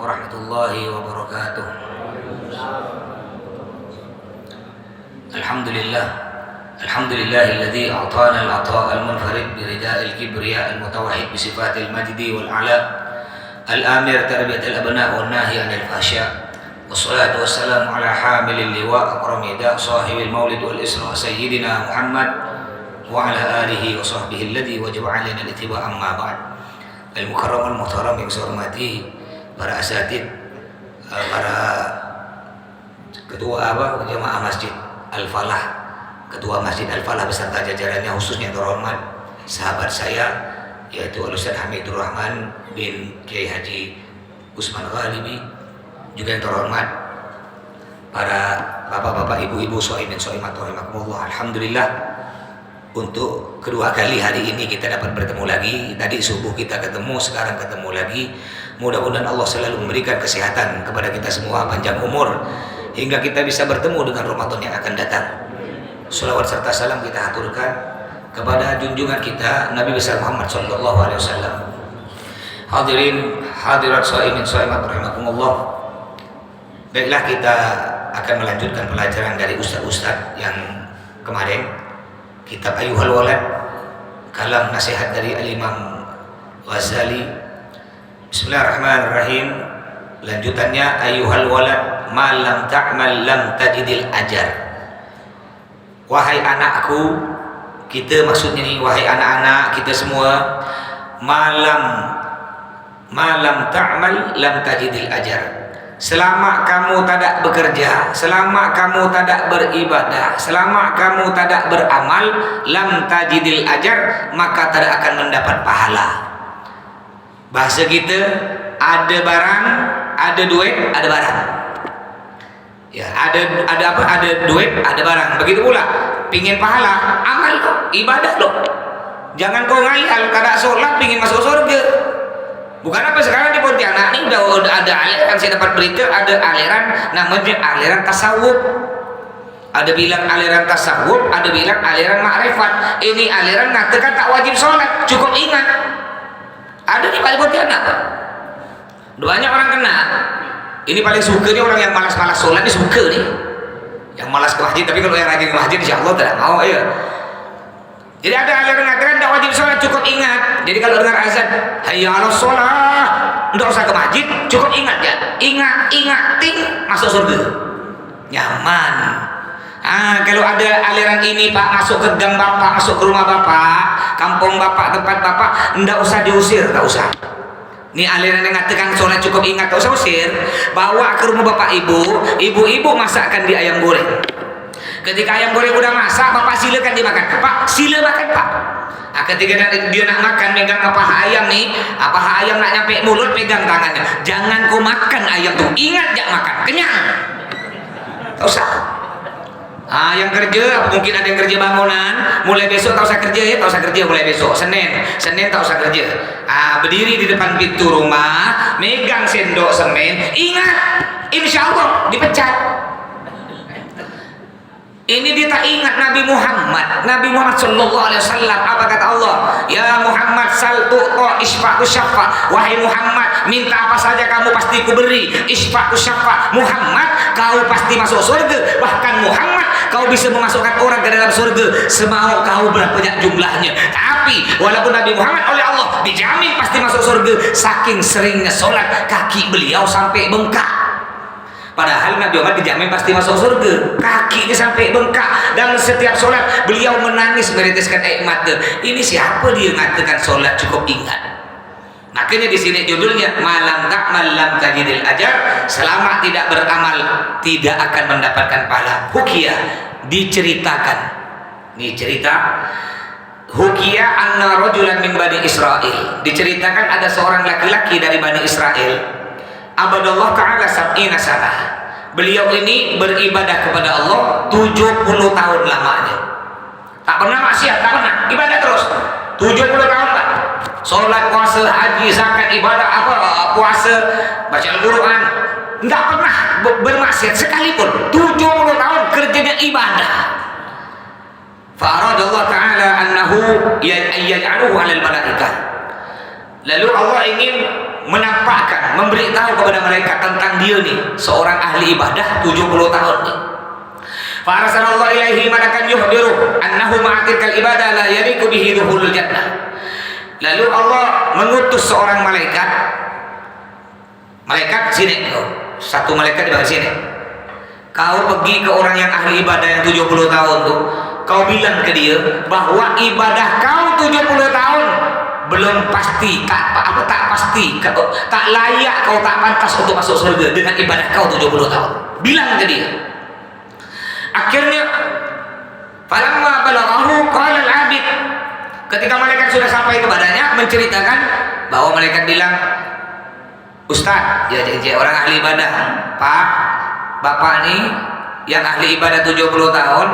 warahmatullahi wabarakatuh. Alhamdulillahilladzi a'tana al-'ata'a al-munfarid bi rida'il kibriya al-mutawahhid bi sifatil majdi wal 'ala al-amir tarbiyatil abna' wan nahi 'anil fahsya. Wassalatu wassalamu ala hamilil liwa' akrami da' sahibil maulid wal isra sayyidina Muhammad wa ala alihi wa sahbihi alladzi wajaba 'alaina al-ittiba' amma ba'd. Al-mukarram al-muhtaram yang saya hormati para asatid, para ketua jemaah Masjid Al-Falah, ketua Masjid Al-Falah beserta jajarannya, khususnya yang terhormat sahabat saya yaitu Al-Ustaz Hamidur Rahman bin Kiai Haji Usman Ghalibi, juga yang terhormat para bapak-bapak, ibu-ibu, shaimin shaimat rahimakumullah. Alhamdulillah, untuk kedua kali hari ini kita dapat bertemu lagi. Tadi subuh kita ketemu, sekarang ketemu lagi. Mudah-mudahan Allah selalu memberikan kesehatan kepada kita semua, panjang umur, hingga kita bisa bertemu dengan Ramadan yang akan datang. Shalawat serta salam kita aturkan kepada junjungan kita Nabi besar Muhammad sallallahu alaihi wasallam. Hadirin hadirat shaimin shaimat rahimakumullah. Baiklah, kita akan melanjutkan pelajaran dari ustaz-ustaz yang kemarin, kitab Ayyuhal Walad, kalam nasihat dari Al-Imam Ghazali. Bismillahirrahmanirrahim. Lanjutannya, Ayyuhal Walad, ma lam ta'mal lam tajidil ajar. Wahai anakku, kita maksudnya nih, wahai anak-anak kita semua, malam ta'mal lam tajidil ajar. Selama kamu tidak bekerja, selama kamu tidak beribadah, selama kamu tidak beramal, lam tajidil ajar, maka tidak akan mendapat pahala. Bahasa kita, ada barang, ada duit, ada barang. Ya, ada apa? Ada duit, ada barang. Begitu pula, pingin pahala, amal loh, ibadah loh. Jangan kau ngayal, kada sholat pingin masuk surga. Bukan apa sekarang di Pontianak ini udah ada aliran, saya dapat berita ada aliran namanya aliran tasawuf. Ada bilang aliran tasawuf, ada bilang aliran ma'rifat. Ini aliran ngatakan tak wajib sholat, cukup ingat. Ada di Pontianak, Pak. Banyak orang kena. Ini paling suka nih orang yang malas-malas sholat, ini suka nih. Yang malas ke masjid, tapi kalau yang rajin ke masjid insya Allah tidak mau ya. Jadi ada aliran mengatakan tidak wajib sholat, cukup ingat. Jadi kalau dengar azan, hayya 'alas sholat, tidak usah ke masjid, cukup ingat ya. Ingat, ting, masuk surga. Nyaman. Kalau ada aliran ini, Pak, masuk ke gang Bapak, masuk ke rumah Bapak, kampung Bapak, tempat Bapak, tidak usah diusir, tak usah. Ini aliran yang mengatakan sholat cukup ingat, tak usah usir. Bawa ke rumah Bapak Ibu, ibu-ibu masakkan di ayam goreng. Ketika ayam goreng udah masak, Bapak silakan dimakan. Pak, sila makan, Pak. Ketika dia nak makan, megang paha ayam nih, paha ayam nak nyampe mulut, pegang tangannya. Jangan kau makan ayam tuh, ingat jak makan, kenyang. Tak usah. Yang kerja, mungkin ada yang kerja bangunan, mulai besok tak usah kerja ya, tak usah kerja mulai besok. Senin tak usah kerja. Berdiri di depan pintu rumah, megang sendok semen, ingat, insya Allah dipecat. Ini dia tak ingat Nabi Muhammad sallallahu alaihi wasallam. Apa kata Allah? Ya Muhammad, sal tu'ta isfa'u syafa'. Wahai Muhammad, minta apa saja kamu pasti kuberi. Isfa'u syafa'. Muhammad, kau pasti masuk surga. Bahkan Muhammad, kau bisa memasukkan orang ke dalam surga semau kau berapa banyak jumlahnya. Tapi walaupun Nabi Muhammad oleh Allah dijamin pasti masuk surga, saking seringnya sholat, kaki beliau sampai bengkak. Padahal Nabi Muhammad dijamin pasti masuk surga, kakinya sampai bengkak, dan setiap sholat beliau menangis meneteskan air mata. Ini siapa dia mengatakan sholat cukup ingat? Makanya di sini judulnya malam ta'mal lam tajidil ajar. Selama tidak beramal tidak akan mendapatkan pahala. Hukiyah, diceritakan. Ini cerita. Hukiyah anna rajulan min Bani Israel. Diceritakan ada seorang laki-laki dari Bani Israel. Abadallah ta'ala sab'ina sanah. Beliau ini beribadah kepada Allah 70 tahun lamanya. Tak pernah maksiat, tak pernah, ibadah terus 70 tahun, Pak. Sholat, puasa, haji, zakat, ibadah apa, puasa, baca Al-Quran, tidak pernah bermaksiat sekalipun. 70 tahun kerjanya ibadah. Fa'aradallah ta'ala annahu yaj'aluhu 'alal malaikah. Lalu Allah ingin menampakkan, memberitahu kepada malaikat tentang dia nih, seorang ahli ibadah 70 tahun nih. Fa arsalallahu ilaihi malakan yuhdiru annahu ma'atilkal ibadah la yariku bihi dukhulul jannah. Lalu Allah mengutus seorang malaikat. Malaikat sini, satu malaikat di bawah sini. Kau pergi ke orang yang ahli ibadah yang 70 tahun tuh. Kau bilang ke dia bahwa ibadah kau 70 tahun belum pasti, tak pasti, tak layak, kau tak pantas untuk masuk surga dengan ibadah kau 70 tahun. Bilang ke dia. Akhirnya falamma balaghahu qala al-'abid, ketika malaikat sudah sampai kepadanya menceritakan bahwa malaikat bilang, Ustaz, ya orang ahli ibadah, Pak, Bapak nih yang ahli ibadah 70 tahun,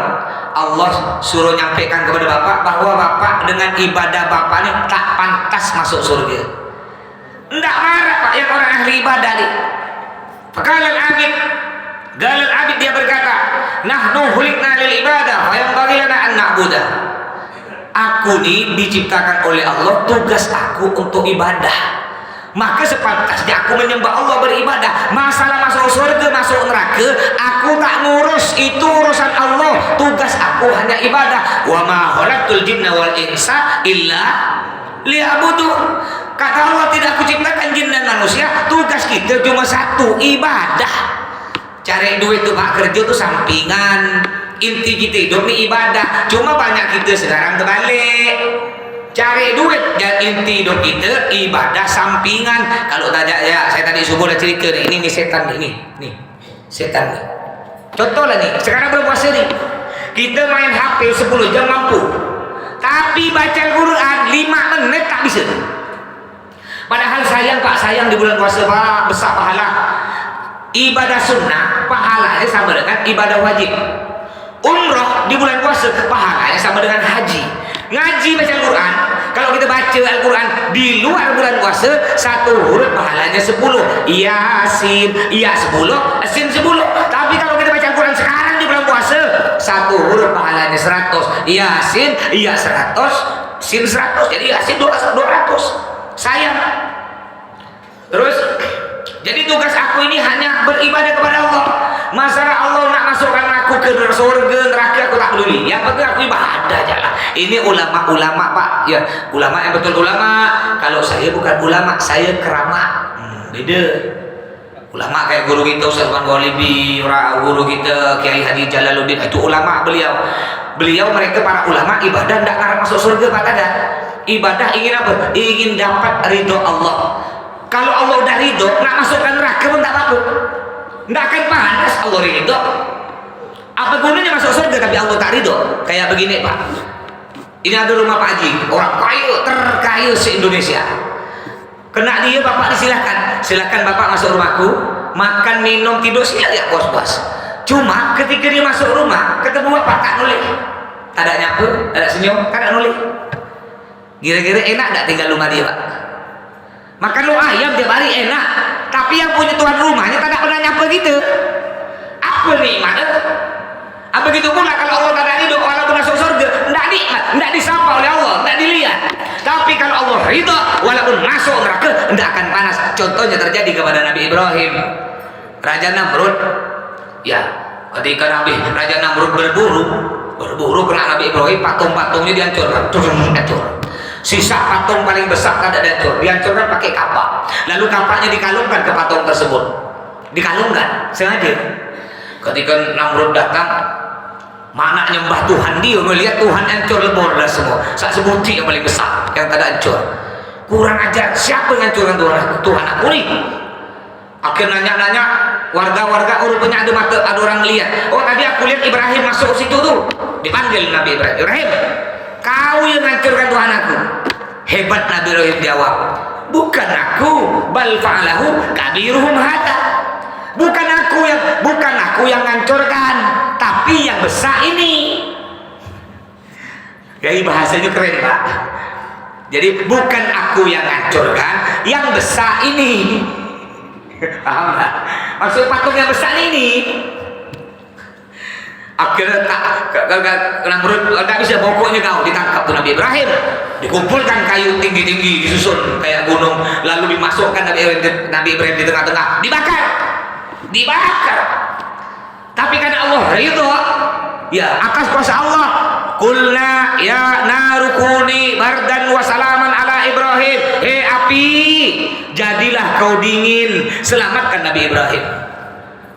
Allah suruh nyampaikan kepada Bapak bahwa Bapak dengan ibadah Bapak nih tak pantas masuk surga. Enggak marah Pak yang orang ahli ibadah nih. Faqala al-'abid, Galal abid, dia berkata, nahnu hulikna lil ibadah wa yanbaghi lana an na'budah. Aku nih diciptakan oleh Allah, tugas aku untuk ibadah. Maka sepantasnya aku menyembah Allah, beribadah. Masalah masuk surga, masuk neraka, aku tak ngurus, itu urusan Allah. Tugas aku hanya ibadah. Wa ma khalaqtul jinna wal insa illa liya'budun. Kata Allah, tidak aku ciptakan jin dan manusia, tugas kita cuma satu, ibadah. Cari duit tuh Pak, kerja tuh sampingan. Inti kita hidup nih ibadah. Cuma banyak kita sekarang terbalik. Cari duit dan inti hidup kita ibadah sampingan. Kalau tanya ya, saya tadi subuh udah cerita nih, ini setan nih, setan nih. Contoh lah nih, sekarang belum puasa nih, kita main HP 10 jam mampu, tapi baca Al-Quran 5 menit tak bisa. Padahal sayang Pak, sayang di bulan puasa Pak, besar pahala. Ibadah sunnah pahalanya sama dengan ibadah wajib. Umroh di bulan puasa pahalanya sama dengan haji. Ngaji baca Al-Quran, kalau kita baca Al-Quran di luar bulan puasa, satu huruf pahalanya 10. Yasin, iya 10, Sin 10. Tapi kalau kita baca Al-Quran sekarang di bulan puasa, satu huruf pahalanya 100. Yasin, iya 100, Sin 100. Jadi Yasin 200. Sayang. Terus, jadi tugas aku ini hanya beribadah kepada Allah. Masalah Allah nak masukkan aku ke surga, neraka, aku tak peduli. Yang penting aku ibadah aja lah. Ini ulama-ulama Pak, ya ulama yang betul ulama. Kalau saya bukan ulama, saya keramat. Beda. Ulama kayak guru kita Ustaz Wan Walibi, guru kita Kiai Hadi Jalaluddin, itu ulama beliau. Beliau mereka para ulama ibadah tidak ngarep masuk surga Pak, ada. Ibadah ingin apa? Ingin dapat ridho Allah. Kalau Allah udah ridho, nak masukkan neraka pun tak apa, nggak akan panas. Allah ridho, apa gunanya masuk surga tapi Allah tak ridho? Kayak begini Pak, ini ada rumah Pak Haji, orang kaya terkaya se-Indonesia. Kena dia, Bapak silakan Bapak masuk rumahku, makan minum tidur siap ya bos. Cuma ketika dia masuk rumah ketemu Bapak tak nolih, tak ada nyapu, tak ada senyum, tak ada nolih. Kira-kira enak tak tinggal rumah dia Pak? Makan lu ayam tiap hari enak, tapi yang punya tuan rumahnya tak pernah nyapa gitu. Apa nikmat? Apa gitu pula kalau Allah tak ridho, walaupun masuk surga, tidak nikmat, tidak disapa oleh Allah, tidak dilihat. Tapi kalau Allah ridho, walaupun masuk neraka, tidak akan panas. Contohnya terjadi kepada Nabi Ibrahim, Raja Namrud. Ya, ketika Raja Namrud berburu kena Nabi Ibrahim, patung-patungnya dihancurkan, hancur. Sisa patung paling besar tak ada dihancurkan pakai kapak. Lalu kapaknya dikalungkan ke patung tersebut, dikalungkan sengaja. Ketika Namrud datang, mana nyembah Tuhan, dia melihat Tuhan hancur lebur dah semua. Sak sebuti yang paling besar yang tak ada hancur. Kurang ajar, siapa yang hancurkan Tuhan aku nih? Akhirnya nanya warga-warga, rupanya ada mata, ada orang lihat. Oh tadi aku lihat Ibrahim masuk situ tuh. Dipanggil Nabi Ibrahim, kau yang hancurkan Tuhan aku. Hebat Nabi Ibrahim jawab, bukan aku, bal fa'alahu kabiruhum hada. Bukan aku yang hancurkan, tapi yang besar ini. Jadi bahasanya keren Pak. Jadi bukan aku yang hancurkan, yang besar ini. Paham tak? Maksud patung yang besar ini. Akhirnya Namrud tak bisa, pokoknya kau ditangkap tuh Nabi Ibrahim, dikumpulkan kayu tinggi-tinggi disusun kayak gunung, lalu dimasukkan Nabi Ibrahim di tengah-tengah, dibakar. Tapi karena Allah ridho, ya atas kuasa Allah, kulna ya narukuni bardan wa salaman ala Ibrahim, api jadilah kau dingin, selamatkan Nabi Ibrahim.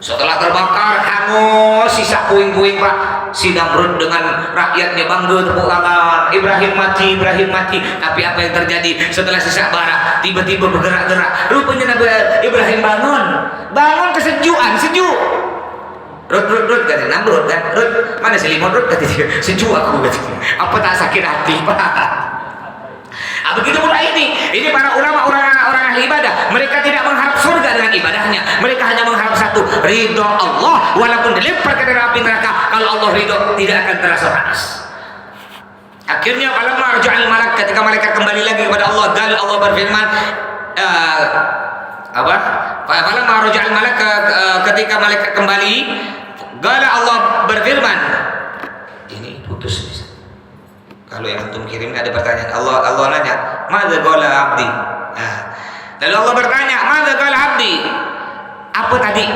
Setelah terbakar hangus sisa puing-puing Pak, si Namrud dengan rakyatnya bangga tepuk tangan, Ibrahim mati. Tapi apa yang terjadi setelah sisa bara tiba-tiba bergerak-gerak, rupanya Nabi Ibrahim bangun kesejukan, sejuk. Rut kata Namrud kan, Rut mana selimut Rut, kata dia, sejuk aku, kata dia. Apa tak sakit hati Pak? Begitu pula ini para ulama, orang ahli ibadah, mereka tidak mengharap surga dengan ibadahnya, mereka hanya mengharap satu, ridho Allah, walaupun dilempar ke dalam api neraka, kalau Allah ridho tidak akan terasa panas. Akhirnya falamma raja'al malak, ketika malaikat kembali lagi kepada Allah, Allah berfirman falamma raja'al malak, ketika malaikat kembali, Allah berfirman, ini putus. Kalau yang antum kirim ada pertanyaan, Allah nanya, "Madza qala 'abdi?" Lalu Allah bertanya, "Madza qala 'abdi?" Apa tadi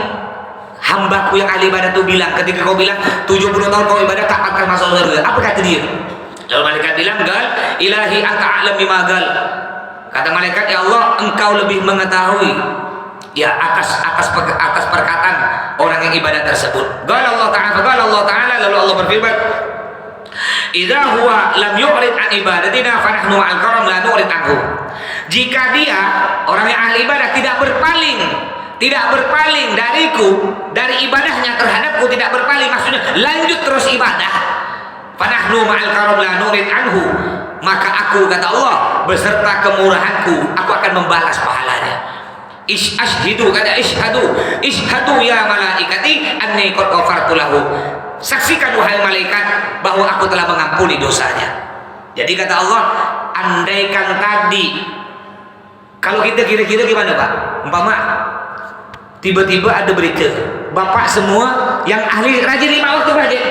hambaku yang ahli ibadah itu bilang ketika kau bilang 70 tahun kau ibadah tak akan masuk surga? Apa kata dia? Lalu malaikat bilang, "Gal ilahi anta a'lam bima gal." Kata malaikat, "Ya Allah, engkau lebih mengetahui ya atas perkataan orang yang ibadah tersebut." Qala Allah Ta'ala, lalu Allah berfirman, "Idza huwa lam yu'rid an ibadatina fa nahnu ma'al karam la nu'rid anhu." Jika dia orang yang ahli ibadah tidak berpaling dari ibadahnya terhadapku, tidak berpaling, maksudnya lanjut terus ibadah, fa nahnu ma'al karam la nu'rid anhu, maka aku, kata Allah, beserta kemurahanku aku akan membalas pahalanya. Ishhadu ya malaikati anni qad ghafartu lahu. Saksikan wahai malaikat bahwa aku telah mengampuni dosanya. Jadi kata Allah, andaikan tadi, kalau kita kira-kira gimana Pak? Umpama tiba-tiba ada berita, Bapak semua yang ahli rajin 5 waktu rajin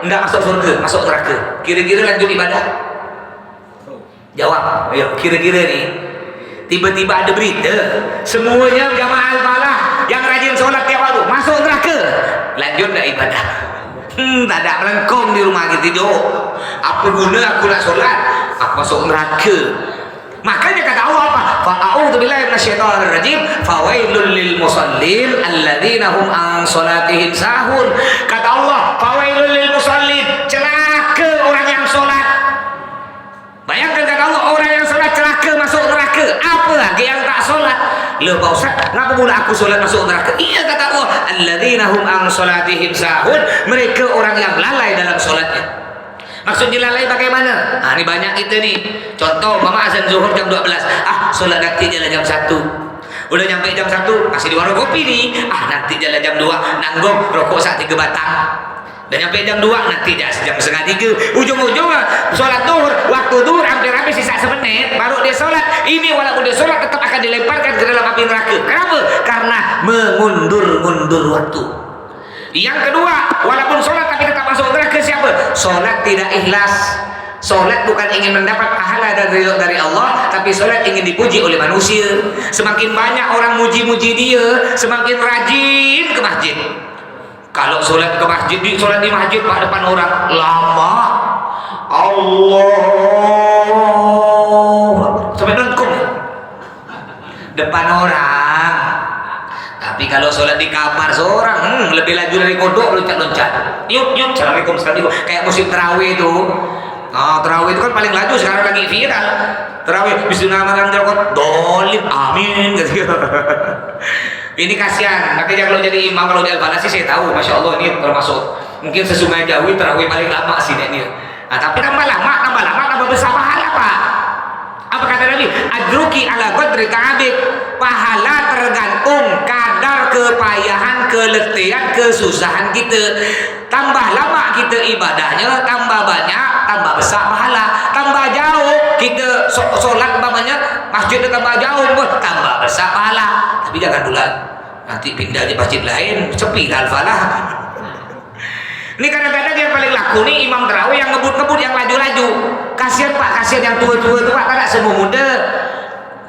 enggak masuk surga, masuk neraka. Kira-kira lanjut ibadah? Jawab. Ayo, kira-kira nih. Tiba-tiba ada berita, semuanya jamaah al-falah yang rajin sholat tiap waktu masuk neraka. Lanjut enggak ibadah? Tak ada melengkung di rumah kita tidur. Apa guna aku nak solat? Aku masuk neraka. Makanya kata Allah apa? Fa'a'udzu billahi minasyaitonir rajim. Fawailul lil musallin alladzina hum an salatihim sahun. Kata Allah, fawailul lil musallin, celaka orang yang solat. Bayangkan kata Allah, orang yang solat celaka masuk neraka. Apa lagi yang tak solat? Loh Pak Ustaz, kenapa pula aku solat masuk neraka? Iya kata Allah, alladzina hum an salatihim sahun, mereka orang yang lalai dalam solatnya. Maksudnya lalai bagaimana? Ini banyak kita nih. Contoh, mama azan zuhur jam 12. Solat nanti jalan jam 1. Udah nyampe jam 1, masih di warung kopi nih. Nanti jalan jam 2, nanggung rokok 3 batang. Dan nyampe jam 2, nanti jam 2:30. Ujung-ujung sholat duhur, waktu duhur hampir habis, sisa semenit baru dia sholat. Ini walaupun dia sholat tetap akan dilemparkan ke dalam api neraka. Kenapa? Karena mengundur-mundur waktu. Yang kedua, walaupun sholat tapi tetap masuk neraka siapa? Sholat tidak ikhlas. Sholat bukan ingin mendapat pahala dari Allah, tapi sholat ingin dipuji oleh manusia. Semakin banyak orang muji-muji dia, semakin rajin ke masjid. Kalau sholat ke masjid, sholat di masjid Pak, depan orang lama, Allah sampai lengkung depan orang. Tapi kalau sholat di kamar seorang, lebih laju dari kodok, loncat-loncat. Yuk, assalamualaikum, kayak musim terawih itu. Terawih itu kan paling laju sekarang, lagi viral. Terawih bismillahirrahmanirrahim, dolim, amin, gitu. Ini kasihan, makanya kalau jadi imam, kalau di Al-Falah sih saya tahu, Masya Allah ini termasuk mungkin sesungai Jawi terawih paling lama sih ini. Tapi tambah lama besar pahala Pak. Apa kata Nabi? Ajruki ala qadri ta'abik. Pahala tergantung kadar kepayahan, keletihan, kesusahan kita. Tambah lama kita ibadahnya, tambah banyak, tambah besar pahala. Tambah jauh kita sholat umpamanya, masjidnya tambah jauh, tambah besar pahala. Tapi jangan dulu nanti pindah di masjid lain, sepi Al-Falah. Ini kadang-kadang yang paling laku nih imam tarawih yang ngebut-ngebut, yang laju-laju. Kasihan Pak, kasihan yang tua-tua itu Pak, tidak semua muda.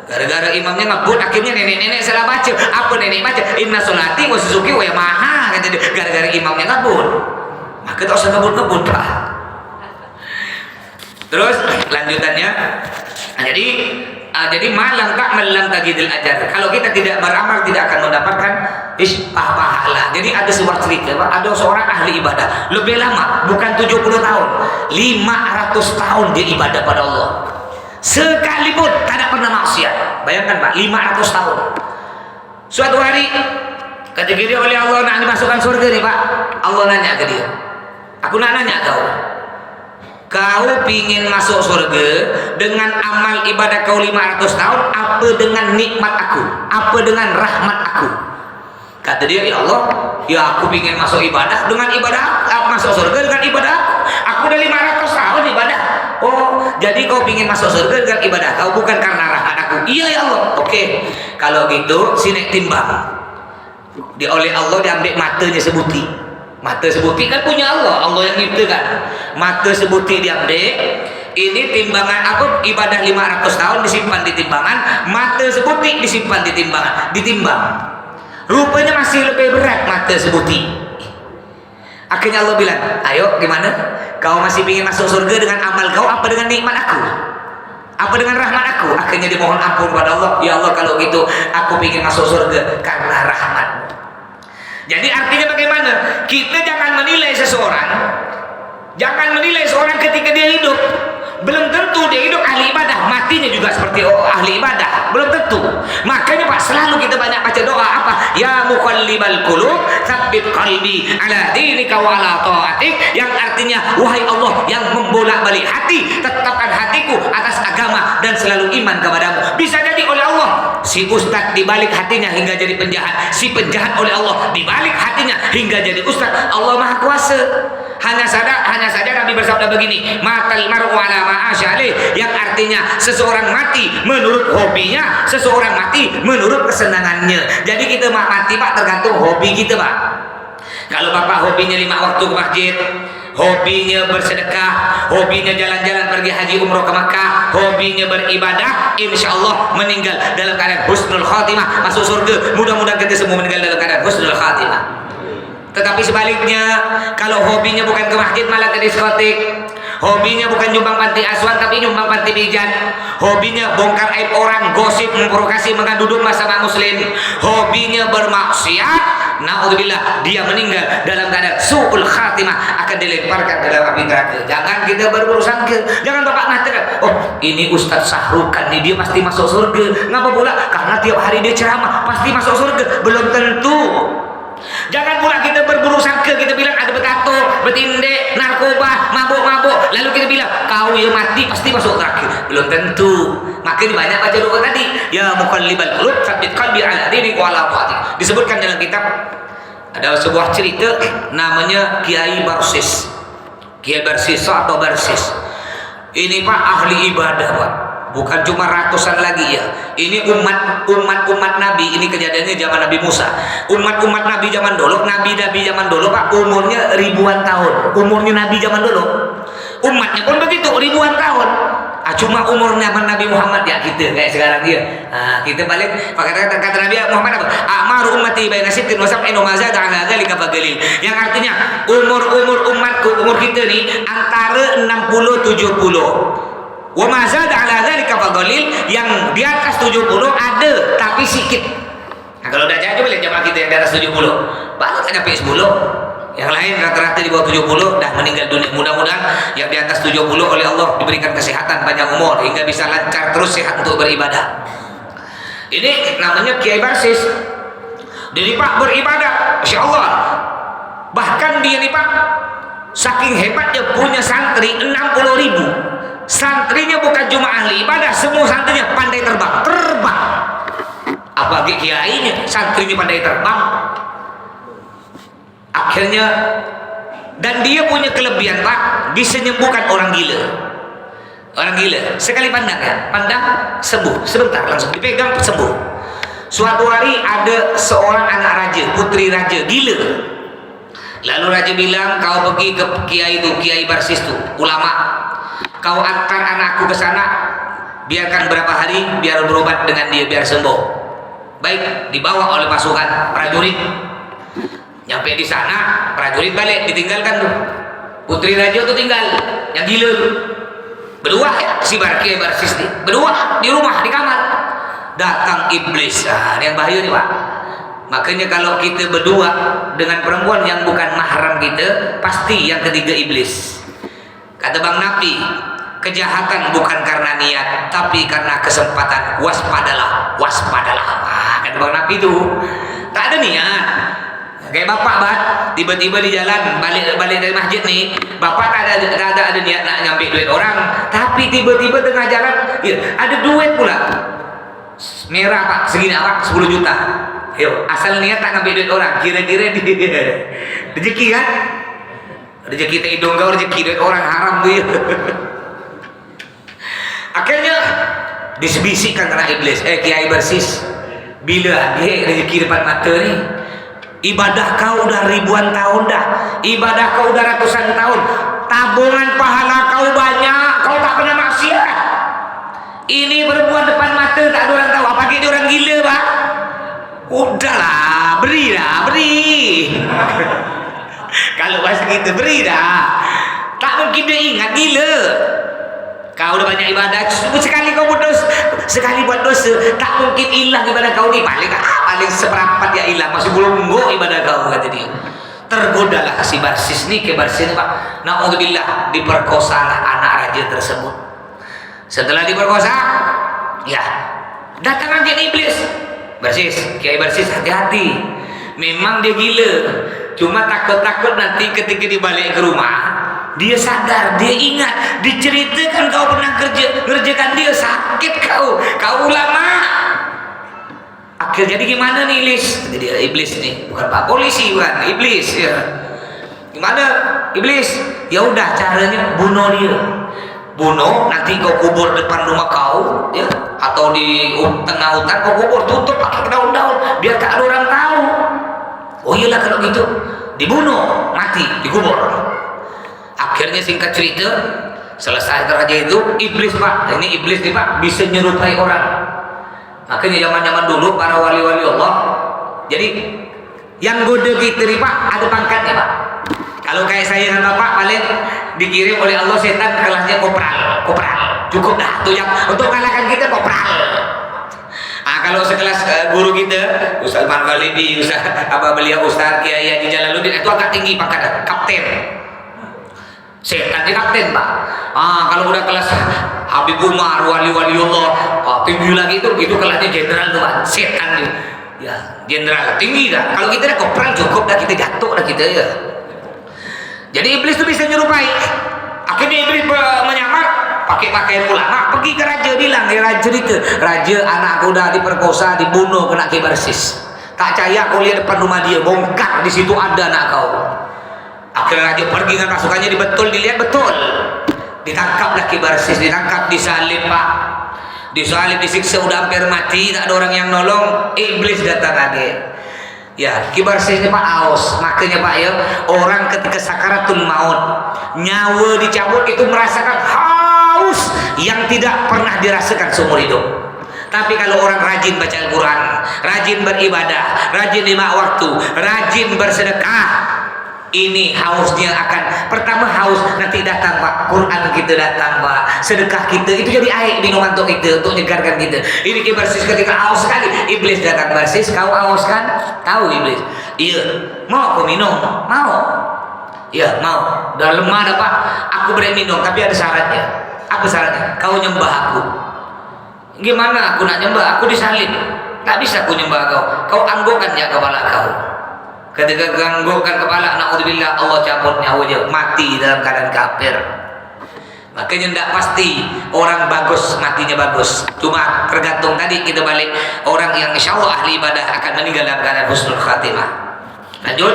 Gara-gara imamnya ngebut, akhirnya nenek-nenek salah baca. Apa nenek baca? Inna sholati wa suzuki wa yamaha, kata dia. Gara-gara imamnya ngebut. Maka tak usah ngebut-ngebut Pak. Terus lanjutannya, jadi malam tak melang tagidil ajar. Kalau kita tidak beramal tidak akan mendapatkan pahala. Jadi ada sebuah cerita, Pak, ada seorang ahli ibadah lebih lama, bukan 70 tahun, 500 tahun dia ibadah pada Allah. Sekalipun tak pernah maksiat. Bayangkan Pak, 500 tahun. Suatu hari ketika dia oleh Allah nak dimasukkan surga nih Pak, Allah nanya ke dia, aku nak nanya kau pingin masuk surga dengan amal ibadah kau 500 tahun, apa dengan nikmat aku, apa dengan rahmat aku? Kata dia, ya Allah, ya aku pingin masuk ibadah dengan ibadah, masuk surga dengan ibadah aku udah 500 tahun ibadah. Oh, jadi kau pingin masuk surga dengan ibadah kau, bukan karena rahmat aku? Iya ya Allah. Oke, kalau gitu sini timbang. Dia oleh Allah diambil matanya sebuti. Mata sebuti kan punya Allah, Allah yang nyiptakan. Mata sebuti diambil. Ini timbangan aku ibadah 500 tahun disimpan di timbangan, mata sebuti disimpan di timbangan, ditimbang. Rupanya masih lebih berat mata sebuti. Akhirnya Allah bilang, ayo gimana? Kau masih ingin masuk surga dengan amal kau, apa dengan nikmat aku? Apa dengan rahmat aku? Akhirnya dimohon ampun kepada Allah. Ya Allah, kalau gitu aku ingin masuk surga karena rahmat. Jadi artinya bagaimana? Kita jangan menilai seseorang, jangan menilai seorang ketika dia hidup. Belum tentu dia hidup ahli ibadah, matinya juga seperti ahli ibadah, belum tentu. Makanya Pak, selalu kita banyak baca doa apa? Ya muqallibal qulub, tsabbit qalbi ala dinika wa ala taatik, yang artinya wahai Allah yang membolak-balik hati, tetapkan hatiku atas agama dan selalu iman kepadamu. Bisa jadi oleh Allah si ustaz dibalik hatinya hingga jadi penjahat, si penjahat oleh Allah dibalik hatinya hingga jadi ustaz. Allah Maha Kuasa. Hanya saja Nabi bersabda begini, matal mar'u ala ma'asyalih, yang artinya seseorang mati menurut hobinya, seseorang mati menurut kesenangannya. Jadi kita mati Pak tergantung hobi kita Pak. Kalau Bapak hobinya 5 waktu ke masjid, hobinya bersedekah, hobinya jalan-jalan pergi haji umroh ke Makkah, hobinya beribadah, insya Allah meninggal dalam keadaan husnul khatimah, masuk surga. Mudah-mudahan kita semua meninggal dalam keadaan husnul khatimah. Tetapi sebaliknya, kalau hobinya bukan ke masjid malah ke diskotik, hobinya bukan nyumbang panti asuhan tapi nyumbang panti pijat, hobinya bongkar aib orang, gosip, memprovokasi, mengadu domba sama muslim, hobinya bermaksiat, naudzubillah, dia meninggal dalam keadaan su'ul khatimah, akan dilemparkan dalam api neraka. Jangan kita berurusan jangan Bapak mengatakan, oh ini Ustadz Sahrukan nih, dia pasti masuk surga. Ngapa pula? Karena tiap hari dia ceramah pasti masuk surga. Belum tentu. Jangan pula kita berburu sangka, kita bilang ada betato, betinde, narkoba, mabuk-mabuk, lalu kita bilang kau yang mati pasti masuk neraka. Belum tentu. Makanya banyak baca doa tadi, ya muqallibal qulub tsabbit qalbi ala dinik wa ala taatik. Disebutkan dalam kitab ada sebuah cerita namanya Kiai Barsis. Kiai Barsis atau Barsis. Ini Pak ahli ibadah Pak. Bukan cuma ratusan lagi ya. Ini umat Nabi. Ini kejadiannya zaman Nabi Musa. Umat Nabi zaman dulu, Nabi zaman dulu Pak, umurnya ribuan tahun. Umurnya Nabi zaman dulu, umatnya pun begitu ribuan tahun. Cuma umurnya Nabi Muhammad ya kita kayak sekarang dia. Kita balik kata Nabi Muhammad apa? Amaru ummati baina sittin wa sab'in wa ma zada 'ala dzalika fadlil. Yang artinya umur umatku, umur kita nih antara 60 70. Wa ma zada 'ala dzalika fadlil, yang di atas 70 ada tapi sedikit. Nah, kalau udah jadi boleh jamaah kita yang di atas 70. Baru tak sampai 10. Yang lain rata-rata di bawah 70 dah meninggal dunia. Mudah-mudahan yang di atas 70 oleh Allah diberikan kesehatan, panjang umur hingga bisa lancar terus sehat untuk beribadah. Ini namanya Kiai Barsis. Jadi Pak beribadah, Masya Allah. Bahkan dia nih Pak, saking hebatnya punya santri 60.000. Santrinya bukan cuma ahli ibadah, semua santrinya pandai terbang. Apalagi kiainya, santrinya pandai terbang. Akhirnya, dan dia punya kelebihan Pak, bisa menyembuhkan orang gila. Orang gila, sekali pandang ya, pandang sembuh, sebentar langsung dipegang sembuh. Suatu hari ada seorang anak raja, putri raja, gila. Lalu raja bilang, kau pergi ke kiai itu, Kiai Barsis itu, ulama. Kau antar anakku ke sana, biarkan berapa hari, biar berobat dengan dia, biar sembuh. Baik, dibawa oleh pasukan prajurit. Nyampe di sana, prajurit balik, ditinggalkan tuh. Putri raja tuh tinggal, yang gila tuh. Berdua ya, si Kiai Barsis nih, berdua di rumah, di kamar. Datang iblis, yang bahaya nih Pak. Makanya kalau kita berdua dengan perempuan yang bukan mahram kita, pasti yang ketiga iblis. Kata Bang Nafi, kejahatan bukan karena niat, tapi karena kesempatan. Waspadalah, waspadalah. Kata Bang Nafi itu, tak ada niat. Kayak bapak bat, tiba-tiba di jalan balik dari masjid nih, bapak tak ada niat nak nyampe duit orang, tapi tiba-tiba tengah jalan, ya, ada duit pula. Merah Pak, segini apa? 10 juta. Yo, asal niat tak ngambil duit orang, kira-kira di rezeki kan? Rezeki kita hidung kau, rezeki duit orang haram tuh ya. Akhirnya disebisikkan kena iblis, Kiai Barsis, bila dia rezeki depan mata nih, ibadah kau udah ribuan tahun dah, ibadah kau udah ratusan tahun, tabungan pahala kau banyak, kau tak pernah maksiat. Ini perempuan depan mata tak ada orang tahu, apalagi dia orang gila Pak. Udahlah, beri dah, beri. Kalau bahasa kita beri dah. Tak mungkin dia ingat, gila. Kau udah banyak ibadah, sekali kau sekali buat dosa, tak mungkin hilang ibadah kau ni. Paling seperempat ya hilang, masih belum ibadah kau, kata dia. Tergodalah si Barsis ni, ke Barsis ni Pak. Na'udzubillah, diperkosalah anak raja tersebut. Setelah diperkosa, ya, datang lagi iblis. Barsis, Kiai Barsis, hati-hati. Memang dia gila, cuma takut-takut nanti ketika dibalik ke rumah, dia sadar, dia ingat, diceritakan kau pernah kerjakan dia, sakit kau ulama. Akhirnya jadi gimana nih iblis? Jadi iblis nih, bukan Pak Polisi, bukan iblis ya. Gimana iblis? Ya udah, caranya bunuh dia. Bunuh, nanti kau kubur depan rumah kau, ya, atau di tengah hutan kau kubur, tutup pakai daun-daun, biar tak ada orang tahu. Oh iyalah kalau gitu, dibunuh, mati, dikubur. Akhirnya singkat cerita, selesai raja itu, iblis Pak, ini iblis nih Pak, bisa nyerupai orang. Makanya zaman-zaman dulu para wali-wali Allah, jadi yang goda kita nih Pak, ada pangkatnya Pak. Kalau kayak saya dengan Bapak paling dikirim oleh Allah setan kelasnya kopral, cukup dah tuh yang untuk kalahkan kita kopral. Kalau sekelas guru kita Ustaz Marwalidi, Ustaz beliau Ustaz Kiai Haji Jalaluddin, itu agak tinggi pangkatnya, kapten. Setan di kapten Pak. Kalau udah kelas Habib Umar, wali-wali Allah, tinggi lagi itu kelasnya jenderal tuh Pak, setan nih. Ya, jenderal tinggi dah. Kalau kita dah kopral cukup dah, kita jatuh dah kita ya. Jadi iblis itu bisa nyerupai. Akhirnya iblis menyamar pakai pakaian ulama, pergi ke raja, bilang ya raja cerita, raja anakku udah diperkosa, dibunuh kena Kiai Barsis. Tak percaya kau lihat depan rumah dia, bongkar di situ ada anak kau. Akhirnya raja pergi dengan pasukannya, dilihat betul. Ditangkaplah Kiai Barsis, ditangkap, disalib Pak. Disalib, disiksa, udah hampir mati, tak ada orang yang nolong. Iblis datang lagi. Ya, Kiai Barsis ini Pak aus. Makanya Pak ya, orang ketika sakaratul maut, nyawa dicabut itu merasakan haus yang tidak pernah dirasakan seumur hidup. Tapi kalau orang rajin baca Al-Quran, rajin beribadah, rajin 5 waktu, rajin bersedekah, ini hausnya akan, pertama haus, nanti datang Pak, Quran kita datang Pak, sedekah kita itu jadi air minuman untuk kita, untuk menyegarkan kita. Ini Kiai Barsis ketika haus sekali, iblis datang. Barsis, kau haus kan? Tahu iblis? Iya. Mau aku minum? Mau. Iya mau. Udah lemah dah Pak, aku beri minum, tapi ada syaratnya. Apa syaratnya? Kau nyembah aku. Gimana aku nak nyembah? Aku disalib, tak bisa aku nyembah kau. Kau anggukan ya kepala kau. Ketika ganggukan kepala, na'udzubillah, Allah cabut nyawanya, mati dalam keadaan kafir. Makanya tidak pasti orang bagus matinya bagus. Cuma tergantung tadi kita balik, orang yang insya Allah ahli ibadah akan meninggal dalam keadaan husnul khatimah. Lanjut.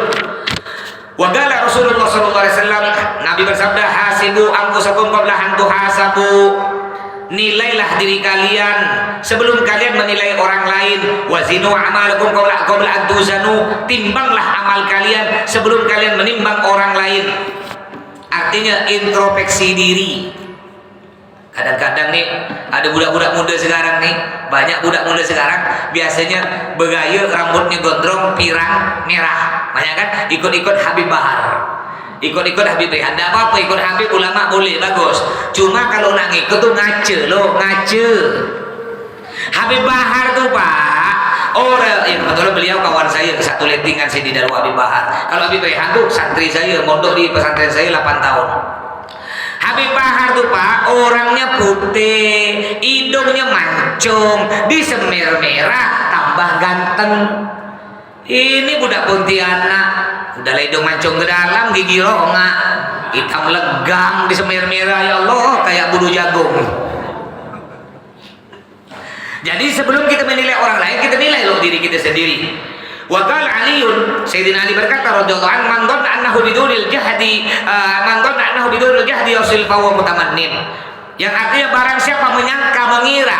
Wa qala Rasulullah sallallahu alaihi wasallam, Nabi bersabda, hasibu anfusakum qabla an tuhasabu. nilailah diri kalian sebelum kalian menilai orang lain. Wazinu a'malakum qabla an tuzanu, timbanglah amal kalian sebelum kalian menimbang orang lain. Artinya introspeksi diri. Kadang-kadang nih ada budak-budak muda sekarang nih, banyak budak muda sekarang biasanya bergaya rambutnya gondrong, pirang, merah, banyak kan ikut-ikut Habib Bahar, ikut-ikut Habib Rehan. Tidak apa-apa ikut Habib, ulama boleh, bagus. Cuma kalau nak ngikut tuh ngace loh, ngace. Habib Bahar tuh Pak, orang ya kebetulan beliau kawan saya, satu lettingan saya di dalam Habib Bahar. Kalau Habib Rehan tuh santri saya, mondok di pesantren saya 8 tahun. Habib Bahar tuh Pak, orangnya putih, hidungnya mancung, disemir merah, tambah ganteng. Ini budak Pontianak, udah hidung mancung ke dalam, gigi ronga, hitam legang, disemir merah, ya Allah, kayak bulu jagung. Jadi sebelum kita menilai orang lain, kita nilai loh diri kita sendiri. Wa qala Aliun, Sayyidina Ali berkata radhiyallahu anhu, man dhanna annahu bidunil jahdi yasil fa huwa mutamannin. Yang artinya barang siapa menyangka, mengira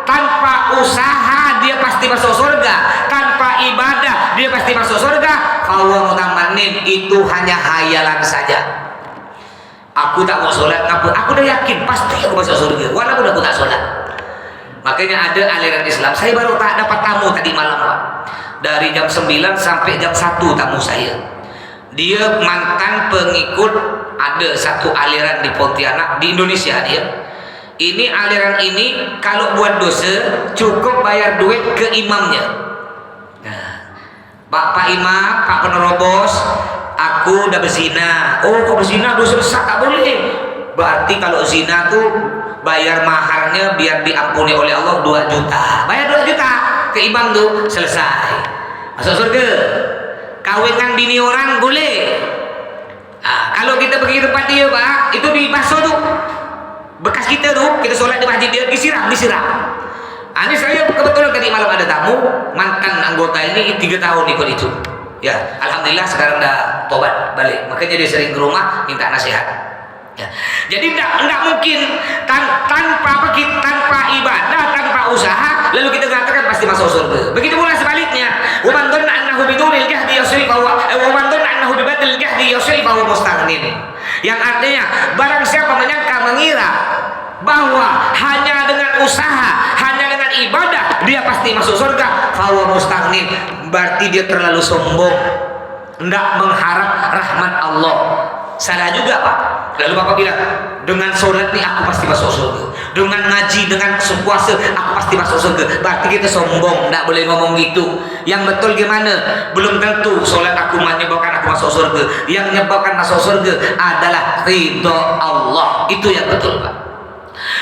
tanpa usaha dia pasti masuk surga, tanpa ibadah dia pasti masuk surga, fa huwa mutamannin, itu hanya hayalan saja. Aku tak mau sholat, aku udah yakin pasti aku masuk surga walaupun aku tak sholat. Makanya ada aliran Islam, saya baru tak dapat tamu tadi malam Pak, dari jam 9 sampai jam 1 tamu saya. Dia mantan pengikut ada satu aliran di Pontianak, di Indonesia dia. Ini aliran ini kalau buat dosa cukup bayar duit ke imamnya. Nah, Pak Imam, Pak penerobos, aku udah berzina. Oh kok berzina, dosa besar, tak boleh. Berarti kalau zina tuh bayar maharnya biar diampuni oleh Allah 2 juta. Bayar 2 juta ke imam tuh, selesai. Masuk surga. Kawinkan bini orang boleh. Nah, kalau kita pergi tempat dia Pak, itu di baso tuh, bekas kita tuh, kita sholat di masjid dia disiram. Ini saya kebetulan tadi malam ada tamu, mantan anggota ini 3 tahun ikut itu. Ya, alhamdulillah sekarang udah tobat balik. Makanya dia sering ke rumah minta nasihat. Ya. Jadi tidak mungkin tanpa ibadah, tanpa usaha lalu kita mengatakan pasti masuk surga. Begitu pula sebaliknya, wa man dhanna annahu bidunil jahdi yasil fa huwa mustaghnin. Yang artinya barang siapa menyangka, mengira bahwa hanya dengan usaha, hanya dengan ibadah dia pasti masuk surga, fa huwa mustaghnin, berarti dia terlalu sombong, tidak mengharap rahmat Allah. Salah juga Pak. Lalu Bapak bilang, dengan sholat nih aku pasti masuk surga, dengan ngaji, dengan puasa aku pasti masuk surga. Berarti kita sombong, tidak boleh ngomong gitu. Yang betul gimana? Belum tentu sholat aku menyebabkan aku masuk surga. Yang menyebabkan masuk surga adalah ridho Allah. Itu yang betul Pak.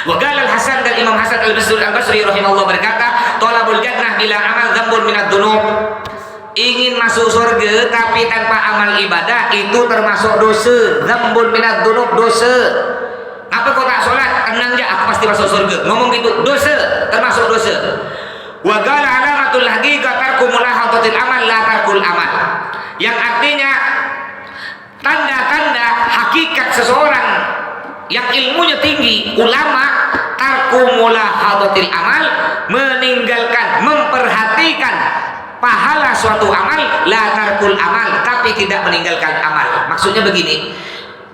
Wa qala Al-Hasan, dan Imam Hasan Al-Basri rahimahullah berkata, thalabul jannah bila amal dzambun minad dzunub. Ingin masuk surga tapi tanpa amal ibadah itu termasuk dosa. Dzambun minad dzunub, dosa. Apa kau tak sholat? Tenang aja, aku pasti masuk surga. Ngomong gitu, dosa, termasuk dosa. Wa qala alamatul haqiqah tarku mulahadatil amal la tarkul amal. Yang artinya tanda-tanda hakikat seseorang yang ilmunya tinggi, ulama, tarku mulahadatil amal, meninggalkan, memperhatikan pahala suatu amal, la tarkul amal, tapi tidak meninggalkan amal. Maksudnya begini,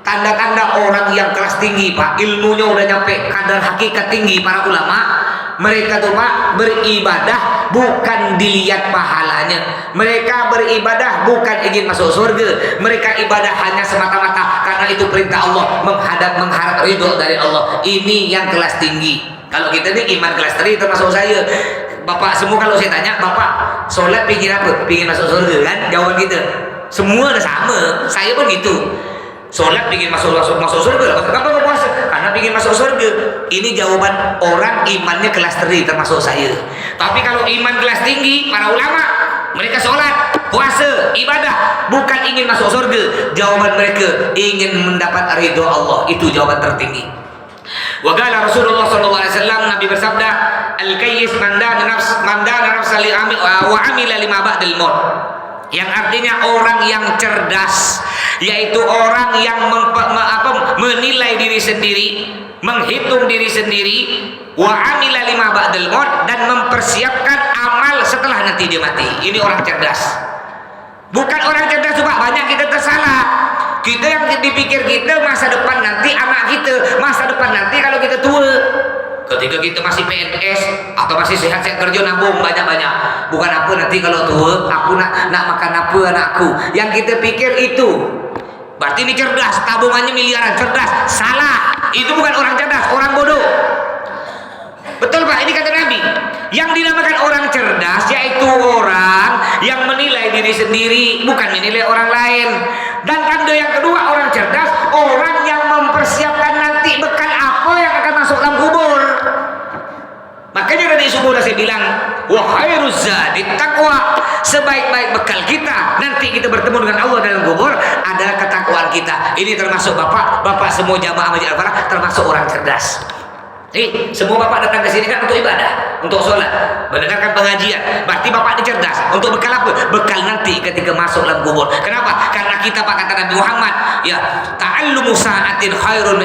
tanda-tanda orang yang kelas tinggi Pak, ilmunya udah nyampe kadar hakikat tinggi, para ulama, mereka tuh Pak beribadah bukan dilihat pahalanya, mereka beribadah bukan ingin masuk surga, mereka ibadah hanya semata-mata karena itu perintah Allah, mengharap ridho dari Allah. Ini yang kelas tinggi. Kalau kita ini iman kelas 3 termasuk saya. Bapak semua kalau saya tanya, Bapak sholat pingin apa? Pingin masuk surga kan? Jawaban kita semua udah sama. Saya pun gitu. Sholat pingin masuk surga. Kenapa kau puasa? Karena pingin masuk surga. Ini jawaban orang imannya kelas 3 termasuk saya. Tapi kalau iman kelas tinggi, para ulama, mereka sholat, puasa, ibadah bukan ingin masuk surga. Jawaban mereka ingin mendapat ridho Allah. Itu jawaban tertinggi. Wa qala Rasulullah sallallahu alaihi wasallam, Nabi bersabda, al-kayyis man dana nafsa li amil wa amila lima ba'dal maut. Yang artinya orang yang cerdas, yaitu orang yang menilai diri sendiri, menghitung diri sendiri, wa amila lima ba'dal maut, dan mempersiapkan amal setelah nanti dia mati. Ini orang cerdas. Bukan orang cerdas juga banyak kita tersalah. Kita yang dipikir kita masa depan nanti anak kita, masa depan nanti kalau kita tua. Ketika kita masih PNS atau masih sehat-sehat kerja, nabung banyak-banyak. Bukan apa nanti kalau tua aku nak makan apa anakku. Yang kita pikir itu. Berarti ini cerdas, tabungannya miliaran, cerdas. Salah. Itu bukan orang cerdas, orang bodoh. Betul Pak, ini kata Nabi. Yang dinamakan orang cerdas yaitu orang yang menilai diri sendiri, bukan menilai orang lain. Dan tanda yang kedua orang cerdas, orang yang mempersiapkan nanti bekal apa yang akan masuk dalam kubur. Makanya dari subuh saya bilang, wa khairuz zadi taqwa. Sebaik-baik bekal kita nanti kita bertemu dengan Allah dalam kubur adalah ketakwaan kita. Ini termasuk bapak semua jamaah Masjid Al-Falah termasuk orang cerdas. Semua bapak datang ke sini kan untuk ibadah, untuk sholat, mendengarkan pengajian. Berarti bapak ini cerdas. Untuk bekal apa? Bekal nanti ketika masuk dalam kubur. Kenapa? Karena kita Pak, kata Nabi Muhammad, ya, ta'allumu sa'atin khairun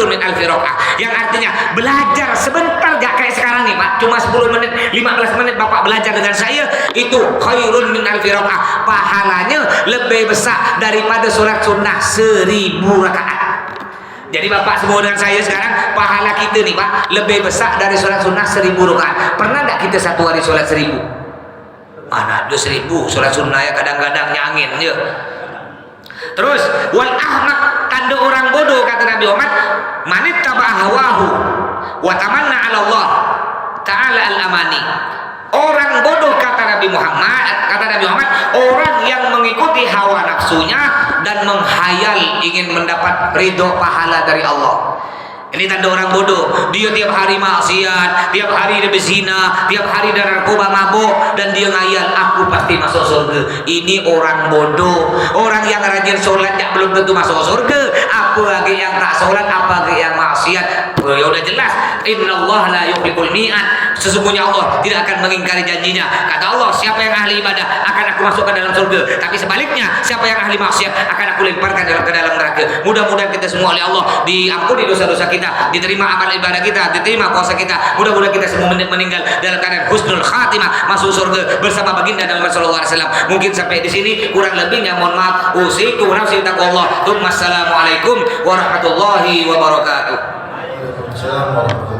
min alfi raka'ah. Yang artinya belajar sebentar aja kayak sekarang nih Pak, cuma 10 menit, 15 menit bapak belajar dengan saya, itu khairun min alfi raka'ah. Pahalanya lebih besar daripada sholat sunnah 1000 rakaat. Jadi bapak semua dengan saya sekarang, pahala kita nih Pak lebih besar dari sholat sunnah 1000 rakaat. Pernah tak kita satu hari sholat 1000? Mana ada 1000 sholat sunnah ya, kadang-kadang nyangin ya. Terus wal ahmak, tanda orang bodoh kata Nabi Muhammad, manit taba'a hawahu wa tamanna 'ala Allah ta'ala al-amani. Orang bodoh kata Nabi Muhammad, orang yang mengikuti hawa nafsunya dan menghayal ingin mendapat ridho pahala dari Allah. Ini tanda orang bodoh. Dia tiap hari maksiat, tiap hari dia berzina, tiap hari dia narkoba, mabuk, dan dia ngayal aku pasti masuk surga. Ini orang bodoh. Orang yang rajin sholat yang belum tentu masuk surga. Apa lagi yang tak sholat, apa lagi yang maksiat. Ya udah jelas. Innallaha la yukhliqul mi'ad. Sesungguhnya Allah tidak akan mengingkari janjinya. Kata Allah, siapa yang ahli ibadah akan aku masukkan dalam surga. Tapi sebaliknya, siapa yang ahli maksiat akan aku lemparkan ke dalam neraka. Mudah-mudahan kita semua oleh Allah diampuni dosa-dosa kita, diterima amal ibadah kita, diterima puasa kita. Mudah-mudahan kita semua meninggal dalam keadaan husnul khatimah, masuk surga bersama baginda Nabi sallallahu alaihi wasallam. Mungkin sampai di sini, kurang lebihnya mohon maaf. Usikum nafsi taqwallah. Assalamualaikum warahmatullahi wabarakatuh. Assalamualaikum.